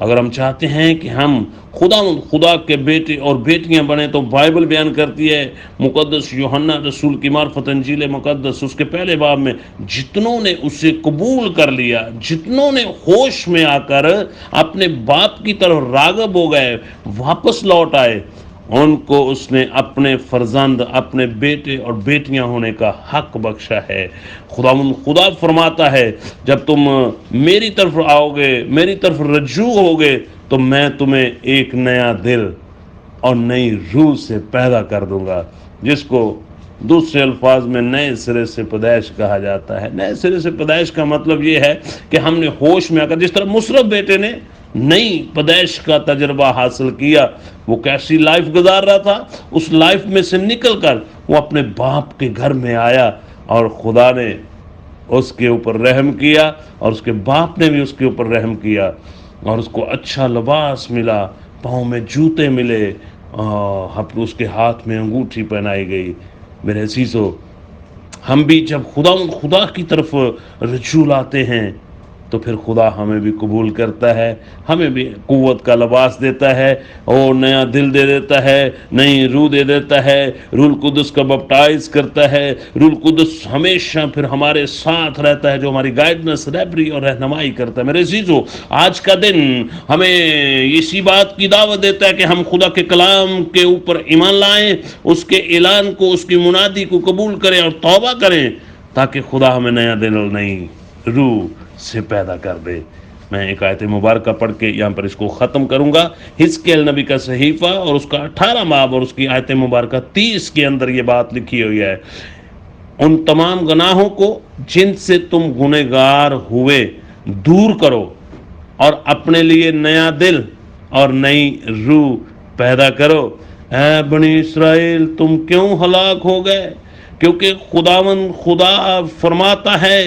اگر ہم چاہتے ہیں کہ ہم خدا کے بیٹے اور بیٹیاں بنیں تو بائبل بیان کرتی ہے، مقدس یوحنا رسول کی معرفت انجیل مقدس اس کے پہلے باب میں، جتنوں نے اسے قبول کر لیا، جتنوں نے ہوش میں آ کر اپنے باپ کی طرف راغب ہو گئے، واپس لوٹ آئے، ان کو اس نے اپنے فرزند، اپنے بیٹے اور بیٹیاں ہونے کا حق بخشا ہے۔ خدا فرماتا ہے جب تم میری طرف آؤ گے، میری طرف رجوع ہوگے، تو میں تمہیں ایک نیا دل اور نئی روح سے پیدا کر دوں گا، جس کو دوسرے الفاظ میں نئے سرے سے پیدائش کہا جاتا ہے۔ نئے سرے سے پیدائش کا مطلب یہ ہے کہ ہم نے ہوش میں آ کر، جس طرح مصرف بیٹے نے نئی پیدائش کا تجربہ حاصل کیا، وہ کیسی لائف گزار رہا تھا، اس لائف میں سے نکل کر وہ اپنے باپ کے گھر میں آیا، اور خدا نے اس کے اوپر رحم کیا، اور اس کے باپ نے بھی اس کے اوپر رحم کیا، اور اس کو اچھا لباس ملا، پاؤں میں جوتے ملے، اس کے ہاتھ میں انگوٹھی پہنائی گئی۔ میرے عزیزو، ہم بھی جب خدا کی طرف رجوع لاتے ہیں تو پھر خدا ہمیں بھی قبول کرتا ہے، ہمیں بھی قوت کا لباس دیتا ہے، اور نیا دل دے دیتا ہے، نئی روح دے دیتا ہے، روح القدس کا بپٹائز کرتا ہے۔ روح القدس ہمیشہ پھر ہمارے ساتھ رہتا ہے، جو ہماری گائیڈنس، رہبری اور رہنمائی کرتا ہے۔ میرے عزیزو، آج کا دن ہمیں اسی بات کی دعوت دیتا ہے کہ ہم خدا کے کلام کے اوپر ایمان لائیں، اس کے اعلان کو، اس کی منادی کو قبول کریں اور توبہ کریں، تاکہ خدا ہمیں نیا دل اور نئی روح سے پیدا کر دے۔ میں ایک آیت مبارکہ پڑھ کے یہاں پر اس کو ختم کروں گا۔ حزقیل نبی کا صحیفہ اور اس کا 18 باب اور اس کی آیت مبارکہ 30 کے اندر یہ بات لکھی ہوئی ہے: ان تمام گناہوں کو جن سے تم گنہگار ہوئے دور کرو، اور اپنے لیے نیا دل اور نئی روح پیدا کرو۔ اے بنی اسرائیل، تم کیوں ہلاک ہو گئے؟ کیونکہ خدا فرماتا ہے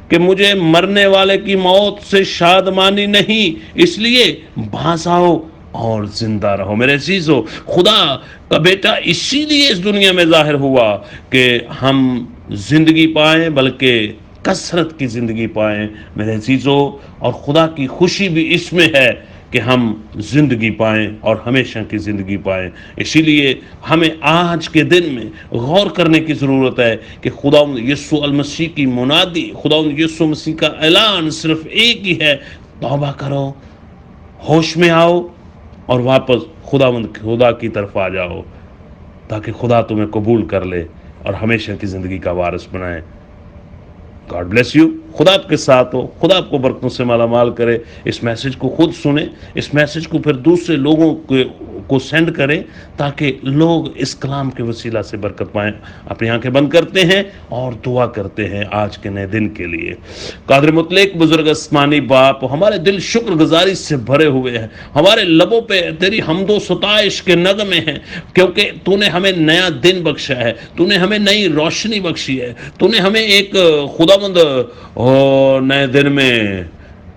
کہ مجھے مرنے والے کی موت سے شادمانی نہیں، اس لیے باز آؤ اور زندہ رہو۔ میرے عزیزو، خدا کا بیٹا اسی لیے اس دنیا میں ظاہر ہوا کہ ہم زندگی پائیں، بلکہ کثرت کی زندگی پائیں۔ میرے عزیزو، اور خدا کی خوشی بھی اس میں ہے کہ ہم زندگی پائیں اور ہمیشہ کی زندگی پائیں۔ اسی لیے ہمیں آج کے دن میں غور کرنے کی ضرورت ہے کہ خدا یسوع المسیح کی منادی، خدا یسوع مسیح کا اعلان صرف ایک ہی ہے: توبہ کرو، ہوش میں آؤ، اور واپس خدا کی طرف آ جاؤ، تاکہ خدا تمہیں قبول کر لے اور ہمیشہ کی زندگی کا وارث بنائے۔ God bless you. خدا آپ کے ساتھ ہو، خدا آپ کو برکتوں سے مالا مال کرے۔ اس میسج کو خود سنیں، اس میسج کو پھر دوسرے لوگوں کو سینڈ کریں، تاکہ لوگ اس کلام کے وسیلہ سے برکت پائیں۔ اپنی آنکھیں بند کرتے ہیں اور دعا کرتے ہیں آج کے نئے دن کے لیے۔ قادر مطلق بزرگ آسمانی باپ، ہمارے دل شکر گزاری سے بھرے ہوئے ہیں، ہمارے لبوں پہ تیری حمد و ستائش کے نغمے ہیں، کیونکہ تو نے ہمیں نیا دن بخشا ہے، تو نے ہمیں نئی روشنی بخشی ہے، تو نے ہمیں ایک خداوند نئے دن میں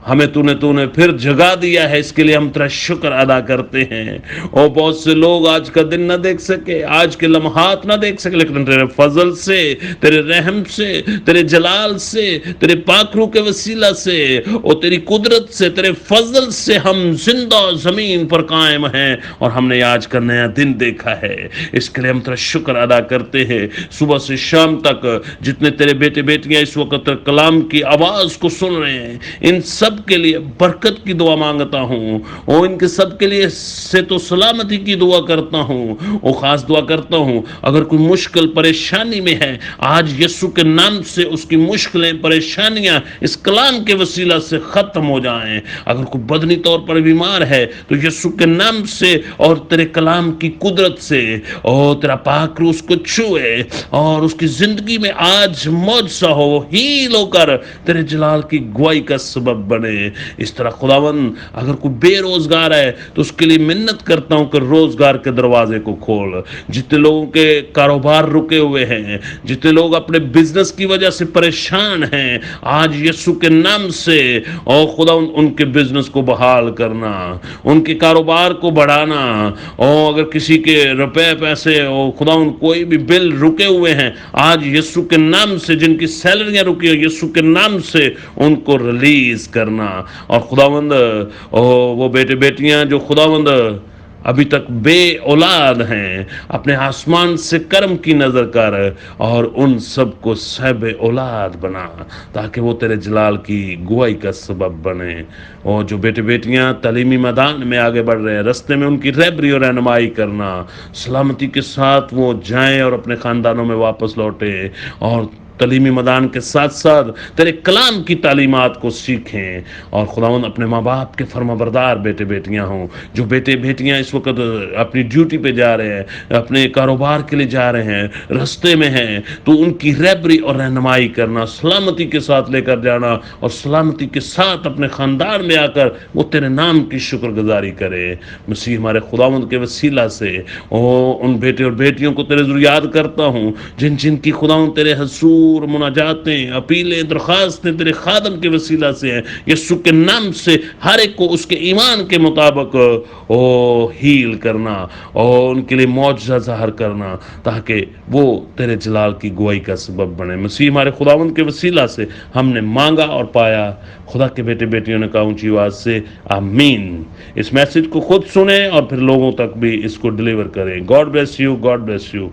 ہمیں تو نے پھر جگا دیا ہے۔ اس کے لیے ہم تیرا شکر ادا کرتے ہیں۔ اور بہت سے لوگ آج کا دن نہ دیکھ سکے، آج کے لمحات نہ دیکھ سکے، لیکن تیرے فضل سے، تیرے رحم سے، تیرے جلال سے، تیرے پاک روح کے وسیلہ سے اور تیری قدرت سے، تیرے فضل سے ہم زندہ زمین پر قائم ہیں، اور ہم نے آج کا نیا دن دیکھا ہے۔ اس کے لیے ہم تیرا شکر ادا کرتے ہیں۔ صبح سے شام تک جتنے تیرے بیٹے بیٹیاں اس وقت کلام کی آواز کو سن رہے ہیں، ان سب کے لیے برکت کی دعا مانگتا ہوں، اور ان کے سب کے لیے صحت و سلامتی کی دعا کرتا ہوں، اور خاص دعا کرتا ہوں اگر کوئی مشکل پریشانی میں ہے، آج یسوع کے نام سے اس کی مشکلیں، پریشانیاں اس کلام کے وسیلہ سے ختم ہو جائیں۔ اگر کوئی بدنی طور پر بیمار ہے تو یسوع کے نام سے اور تیرے کلام کی قدرت سے اور تیرا پاک روح اس کو چھوئے اور اس کی زندگی میں آج معجزہ ہو، ہیل ہو کر تیرے جلال کی گواہی کا سبب بنے۔ اس طرح خداوند اگر کوئی بے روزگار ہے تو اس کے لیے منت کرتا ہوں کہ روزگار کے دروازے کو کھول۔ جتنے لوگوں کے کاروبار رکے ہوئے ہیں، جتنے لوگ اپنے بزنس کی وجہ سے پریشان ہیں، آج یسوع کے نام سے اور خداوند ان کے بزنس کو بحال کرنا، ان کے کاروبار کو بڑھانا، اور اگر کسی کے روپے پیسے اور خداوند کوئی بھی بل رکے ہوئے ہیں، آج یسوع کے نام سے جن کی سیلریاں رکی ہیں، یسوع کے نام سے ان کو ریلیز کرنا۔ کرنا. اور خداوند وہ بیٹے بیٹیاں جو خداوند ابھی تک بے اولاد ہیں، اپنے آسمان سے کرم کی نظر کر اور ان سب کو صاحب اولاد بنا، تاکہ وہ تیرے جلال کی گواہی کا سبب بنے. اور جو بیٹے بیٹیاں تعلیمی میدان میں آگے بڑھ رہے ہیں، رستے میں ان کی رہبری اور رہنمائی کرنا، سلامتی کے ساتھ وہ جائیں اور اپنے خاندانوں میں واپس لوٹیں، اور تعلیمی میدان کے ساتھ ساتھ تیرے کلام کی تعلیمات کو سیکھیں. اور خداوند اپنے ماں باپ کے فرما بردار بیٹے بیٹیاں ہوں، جو بیٹے بیٹیاں اس وقت اپنی ڈیوٹی پہ جا رہے ہیں، اپنے کاروبار کے لیے جا رہے ہیں، رستے میں ہیں، تو ان کی رہبری اور رہنمائی کرنا، سلامتی کے ساتھ لے کر جانا، اور سلامتی کے ساتھ اپنے خاندان میں آ کر وہ تیرے نام کی شکر گزاری کرے. مسیح ہمارے خداوند کے وسیلہ سے ان بیٹے اور بیٹیوں کو تیرے ذریعے یاد کرتا ہوں، جن کی خداوند تیرے حضور مناجاتیں، اپیلیں، درخواستیں تیرے خادم کے وسیلہ سے ہیں. یسوع کے نام سے ہر ایک کو اس کے ایمان کے مطابق ہیل کرنا اور ان کے لیے معجزہ ظاہر کرنا، تاکہ وہ تیرے جلال کی گواہی کا سبب بنے. مسیح ہمارے خداوند کے وسیلہ سے ہم نے مانگا اور پایا. خدا کے بیٹے بیٹیوں نے کہا اونچی آواز سے آمین. اس میسج کو خود سنیں اور پھر لوگوں تک بھی اس کو ڈیلیور کریں. God bless you.